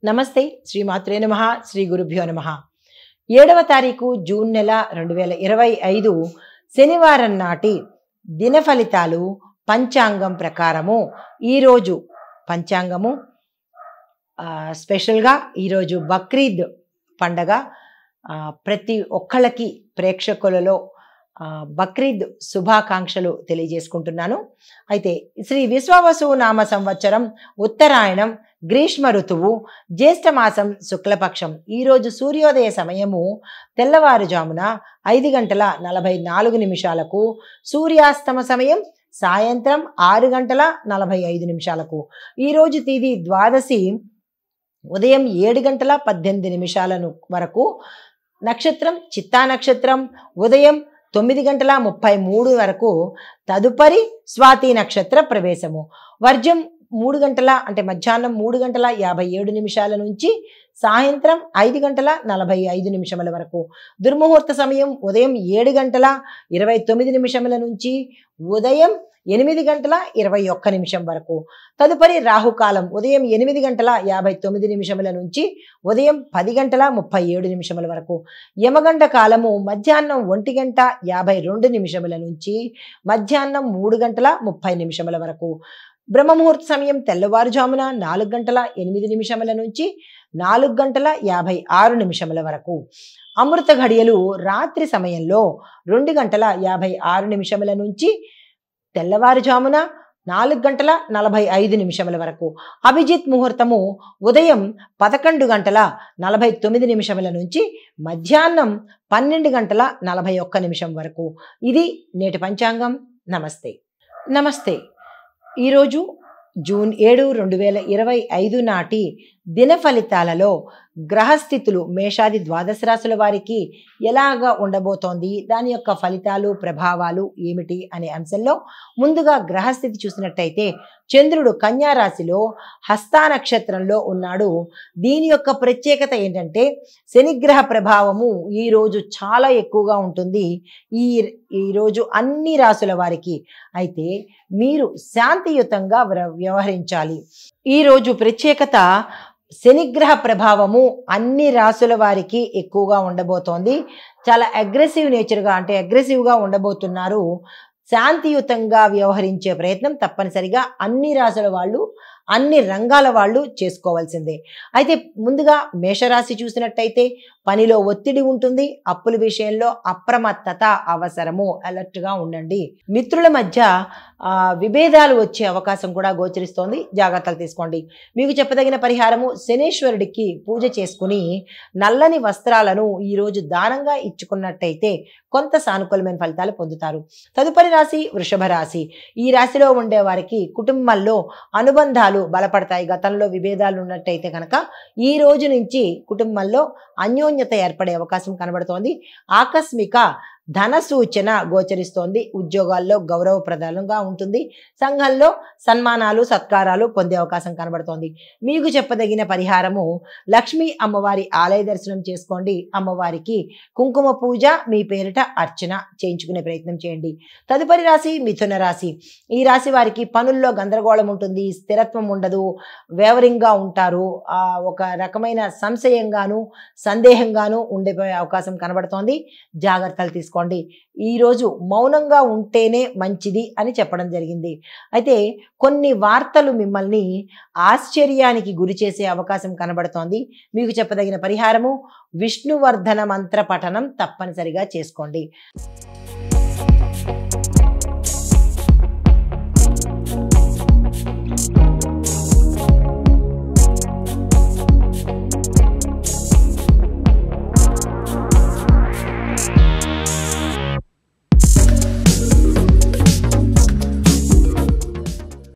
నమస్తే శ్రీమాత్రే నమః శ్రీ గురుభ్యో నమః 7వ తారీఖు జూన్ నెల 2025 శనివారం నాటి దిన ఫలితాలు పంచాంగం ప్రకారము ఈరోజు పంచాంగము స్పెషల్గా ఈరోజు బక్రీద్ పండగ ప్రతి ఒక్కళ్ళకి ప్రేక్షకులలో బక్రీద్ శుభాకాంక్షలు తెలియజేసుకుంటున్నాను. అయితే శ్రీ విశ్వావసు నామ సంవత్సరం ఉత్తరాయణం గ్రీష్మ ఋతువు జ్యేష్ఠమాసం శుక్లపక్షం. ఈరోజు సూర్యోదయ సమయము తెల్లవారుజామున 5:44 సూర్యాస్తమ సమయం సాయంత్రం 6:45. ఈరోజు తిథి ద్వాదశి ఉదయం 7:18 వరకు. నక్షత్రం చిత్తా నక్షత్రం ఉదయం 9:33 వరకు. తదుపరి స్వాతి నక్షత్ర ప్రవేశము. వర్జం 3 గంటల అంటే మధ్యాహ్నం 3:57 నుంచి సాయంత్రం 5:45 వరకు. దుర్ముహూర్త సమయం ఉదయం 7:29 నుంచి ఉదయం 8:21 వరకు. తదుపరి రాహుకాలం ఉదయం 8:59 నుంచి ఉదయం 10:37 వరకు. యమగండ కాలము మధ్యాహ్నం 1:52 నుంచి మధ్యాహ్నం 3:30 వరకు. బ్రహ్మముహూర్త సమయం తెల్లవారుజామున 4:08 నుంచి 4:56 వరకు. అమృత ఘడియలు రాత్రి సమయంలో 2:56 నుంచి తెల్లవారుజామున 4:45 వరకు. అభిజిత్ ముహూర్తము ఉదయం 11:49 నుంచి మధ్యాహ్నం 12:41 వరకు. ఇది నేటి పంచాంగం. నమస్తే. ఈరోజు జూన్ 7, 2025 నాటి దిన ఫలితాలలో గ్రహస్థితులు మేషాది ద్వాదశ రాశుల వారికి ఎలాగా ఉండబోతోంది, దాని యొక్క ఫలితాలు ప్రభావాలు ఏమిటి అనే అంశంలో ముందుగా గ్రహస్థితి చూసినట్టయితే చంద్రుడు కన్యా రాశిలో హస్తా నక్షత్రంలో ఉన్నాడు. దీని యొక్క ప్రత్యేకత ఏంటంటే శనిగ్రహ ప్రభావము ఈరోజు చాలా ఎక్కువగా ఉంటుంది ఈరోజు అన్ని రాశుల వారికి. అయితే మీరు శాంతియుతంగా వ్యవహరించాలి. ఈరోజు ప్రత్యేకత శనిగ్రహ ప్రభావము అన్ని రాశుల వారికి ఎక్కువగా ఉండబోతోంది. చాలా అగ్రెసివ్గా ఉండబోతున్నారు. శాంతియుతంగా వ్యవహరించే ప్రయత్నం తప్పనిసరిగా అన్ని రాశుల వాళ్ళు అన్ని రంగాల వాళ్ళు చేసుకోవాల్సిందే. అయితే ముందుగా మేషరాశి చూసినట్టయితే పనిలో ఒత్తిడి ఉంటుంది. అప్పుల విషయంలో అప్రమత్తత అవసరము. అలర్ట్గా ఉండండి. మిత్రుల మధ్య విభేదాలు వచ్చే అవకాశం కూడా గోచరిస్తోంది. జాగ్రత్తలు తీసుకోండి. మీకు చెప్పదగిన పరిహారము శనేశ్వరుడికి పూజ చేసుకుని నల్లని వస్త్రాలను ఈరోజు దానంగా ఇచ్చుకున్నట్టయితే కొంత సానుకూలమైన ఫలితాలు పొందుతారు. తదుపరి రాశి వృషభ రాశి. ఈ రాశిలో ఉండే వారికి కుటుంబాల్లో అనుబంధాలు బలపడతాయి. గతంలో విభేదాలు ఉన్నట్టయితే కనుక ఈ రోజు నుంచి కుటుంబంలో అన్యోన్యత ఏర్పడే అవకాశం కనబడుతోంది. ఆకస్మిక ధన సూచన గోచరిస్తోంది. ఉద్యోగాల్లో గౌరవప్రదంగా ఉంటుంది. సంఘంలో సన్మానాలు సత్కారాలు పొందే అవకాశం కనబడుతోంది. మీకు చెప్పదగిన పరిహారము లక్ష్మీ అమ్మవారి ఆలయ దర్శనం చేసుకోండి. అమ్మవారికి కుంకుమ పూజ మీ పేరిట అర్చన చేయించుకునే ప్రయత్నం చేయండి. తదుపరి రాశి మిథున రాశి. ఈ రాశి వారికి పనుల్లో గందరగోళం ఉంటుంది. స్థిరత్వం ఉండదు. వేవరింగ్గా ఉంటారు. ఒక రకమైన సంశయంగాను సందేహంగాను ఉండిపోయే అవకాశం కనబడుతోంది. జాగ్రత్తలు తీసుకోండి. ఈరోజు మౌనంగా ఉంటేనే మంచిది అని చెప్పడం జరిగింది. అయితే కొన్ని వార్తలు మిమ్మల్ని ఆశ్చర్యానికి గురి చేసే అవకాశం కనబడుతోంది. మీకు చెప్పదగిన పరిహారము విష్ణువర్ధన మంత్ర పఠనం తప్పనిసరిగా చేసుకోండి.